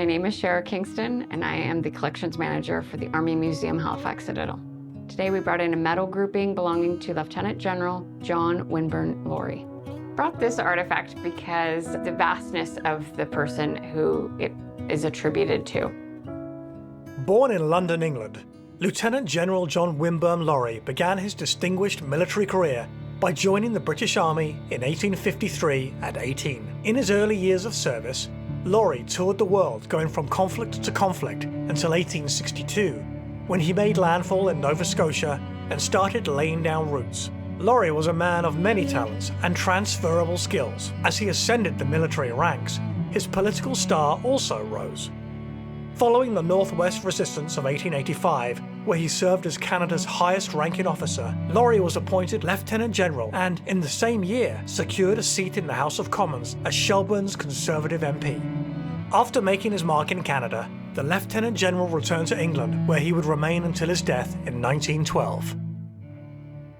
name is Shara Kingston, and I am the collections manager for the Army Museum Halifax Citadel. Today we brought in a medal grouping belonging to Lieutenant General John Winburn Laurie. Brought this artifact because the vastness of the person who it is attributed to. Born in London, England, Lieutenant General John Winburn Laurie began his distinguished military career by joining the British Army in 1853 at 18. In his early years of service, Laurie toured the world, going from conflict to conflict until 1862, when he made landfall in Nova Scotia and started laying down roots. Laurie was a man of many talents and transferable skills. As he ascended the military ranks, his political star also rose. Following the Northwest Resistance of 1885, where he served as Canada's highest-ranking officer, Laurie was appointed Lieutenant General and, in the same year, secured a seat in the House of Commons as Shelburne's Conservative MP. After making his mark in Canada, the Lieutenant General returned to England, where he would remain until his death in 1912.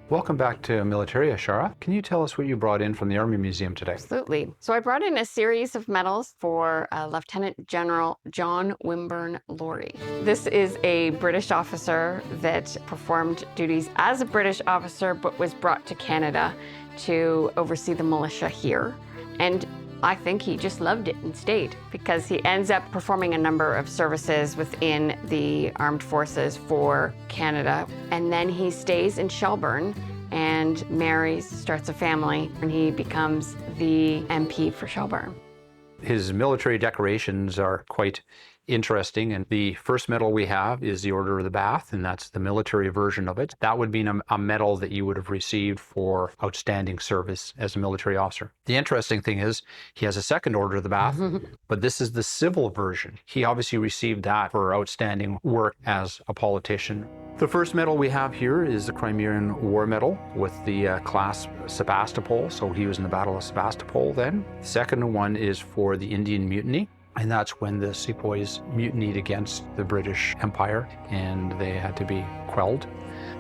Welcome back to Militaria, Shara. Can you tell us what you brought in from the Army Museum today? Absolutely. So I brought in a series of medals for Lieutenant General John Winburn Laurie. This is a British officer that performed duties as a British officer but was brought to Canada to oversee the militia here. And I think he just loved it and stayed, because he ends up performing a number of services within the armed forces for Canada. And then he stays in Shelburne and marries, starts a family, and he becomes the MP for Shelburne. His military decorations are quite interesting, and the first medal we have is the Order of the Bath, and that's the military version of it. That would be a medal that you would have received for outstanding service as a military officer. The interesting thing is he has a second Order of the Bath, but this is the civil version. He obviously received that for outstanding work as a politician. The first medal we have here is the Crimean War Medal with the clasp Sebastopol, so he was in the Battle of Sebastopol then. The second one is for the Indian Mutiny, and that's when the sepoys mutinied against the British Empire and they had to be quelled.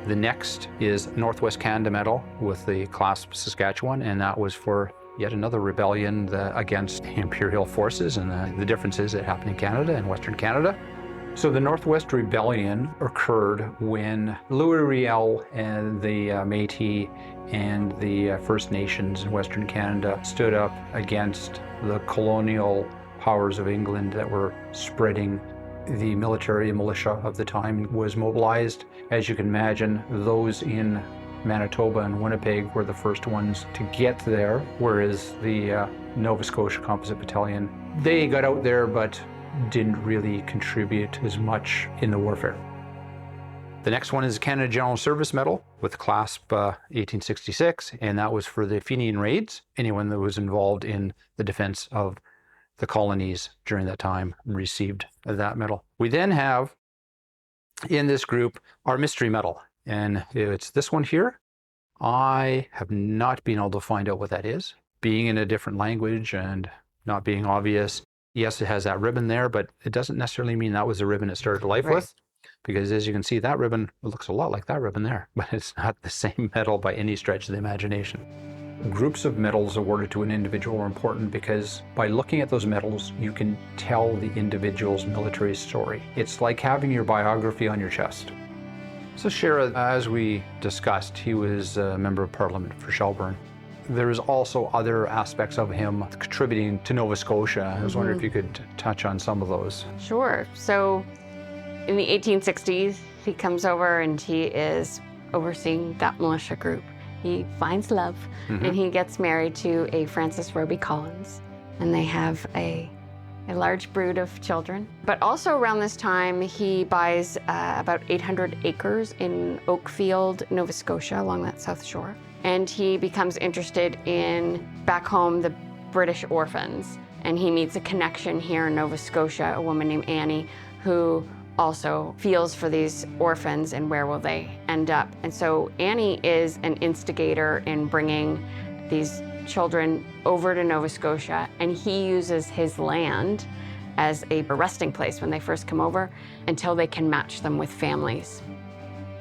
The next is Northwest Canada Medal with the clasp Saskatchewan, and that was for yet another rebellion against the Imperial forces, and the difference is it happened in Canada and Western Canada. So the Northwest Rebellion occurred when Louis Riel and the Métis and the First Nations in Western Canada stood up against the colonial powers of England that were spreading. The military and militia of the time was mobilized. As you can imagine, those in Manitoba and Winnipeg were the first ones to get there, whereas the Nova Scotia Composite Battalion, they got out there but didn't really contribute as much in the warfare. The next one is the Canada General Service Medal with clasp 1866, and that was for the Fenian raids. Anyone that was involved in the defense of the colonies during that time received that medal. We then have in this group our mystery medal, and it's this one here. I have not been able to find out what that is. Being in a different language and not being obvious, yes, it has that ribbon there, but it doesn't necessarily mean that was the ribbon it started life with, because as you can see, that ribbon looks a lot like that ribbon there, but it's not the same medal by any stretch of the imagination. Groups of medals awarded to an individual are important because by looking at those medals, you can tell the individual's military story. It's like having your biography on your chest. So Shara, as we discussed, he was a member of Parliament for Shelburne. There's also other aspects of him contributing to Nova Scotia. I was wondering if you could touch on some of those. Sure. So in the 1860s, he comes over and he is overseeing that militia group. He finds love and he gets married to a Frances Roby Collins, and they have a large brood of children. But also around this time, he buys about 800 acres in Oakfield, Nova Scotia, along that south shore. And he becomes interested in, back home, the British orphans. And he meets a connection here in Nova Scotia, a woman named Annie, who also feels for these orphans and where will they end up. And so Annie is an instigator in bringing these children over to Nova Scotia, and he uses his land as a resting place when they first come over until they can match them with families.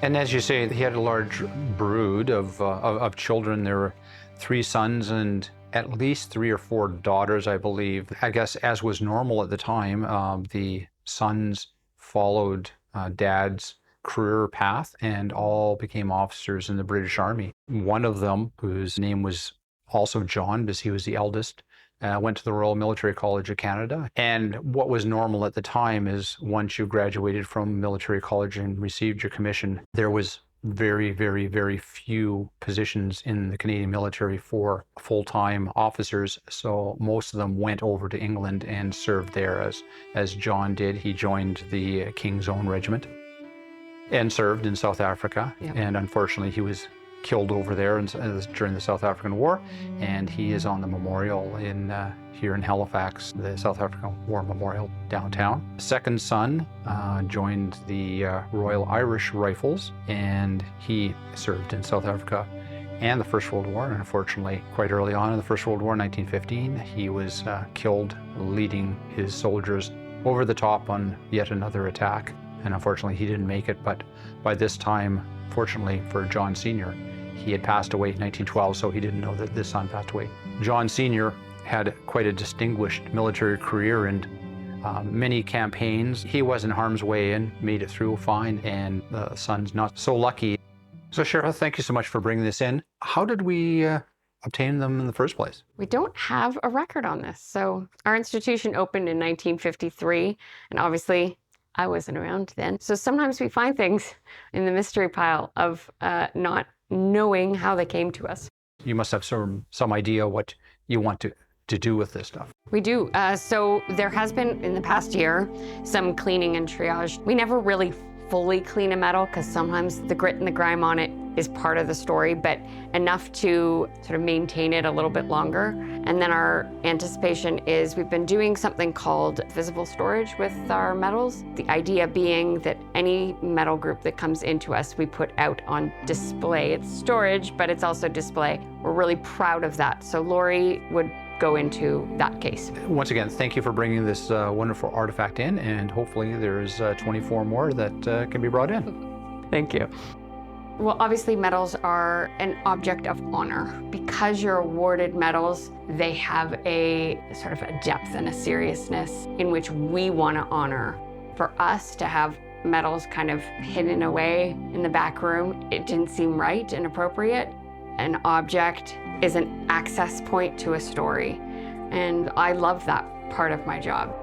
And as you say, he had a large brood of children. There were 3 sons and at least 3 or 4 daughters, I believe. I guess as was normal at the time, the sons followed dad's career path and all became officers in the British Army. One of them, whose name was also John, because he was the eldest, went to the Royal Military College of Canada. And what was normal at the time is once you graduated from military college and received your commission, there was very, very, very few positions in the Canadian military for full-time officers. So most of them went over to England and served there, as John did. He joined the King's Own Regiment and served in South Africa. Yep. And unfortunately, he was killed over there during the South African War, and he is on the memorial here in Halifax, the South African War Memorial downtown. Second son joined the Royal Irish Rifles, and he served in South Africa and the First World War. And unfortunately, quite early on in the First World War, 1915, he was killed leading his soldiers over the top on yet another attack. And unfortunately, he didn't make it, but by this time, fortunately for John Sr., he had passed away in 1912, so he didn't know that this son passed away. John Sr. had quite a distinguished military career and many campaigns. He was in harm's way and made it through fine, and the son's not so lucky. So Cheryl, thank you so much for bringing this in. How did we obtain them in the first place? We don't have a record on this. So our institution opened in 1953, and obviously I wasn't around then. So sometimes we find things in the mystery pile of not knowing how they came to us. You must have some idea what you want to do with this stuff. We do. So there has been, in the past year, some cleaning and triage. We never really fully clean a medal because sometimes the grit and the grime on it is part of the story, but enough to sort of maintain it a little bit longer. And then our anticipation is we've been doing something called visible storage with our medals. The idea being that any medal group that comes into us, we put out on display. It's storage, but it's also display. We're really proud of that. So Lori would go into that case. Once again, thank you for bringing this wonderful artifact in, and hopefully there's 24 more that can be brought in. Thank you. Well, obviously medals are an object of honor. Because you're awarded medals, they have a sort of a depth and a seriousness in which we want to honor. For us to have medals kind of hidden away in the back room, it didn't seem right and appropriate. An object is an access point to a story, and I love that part of my job.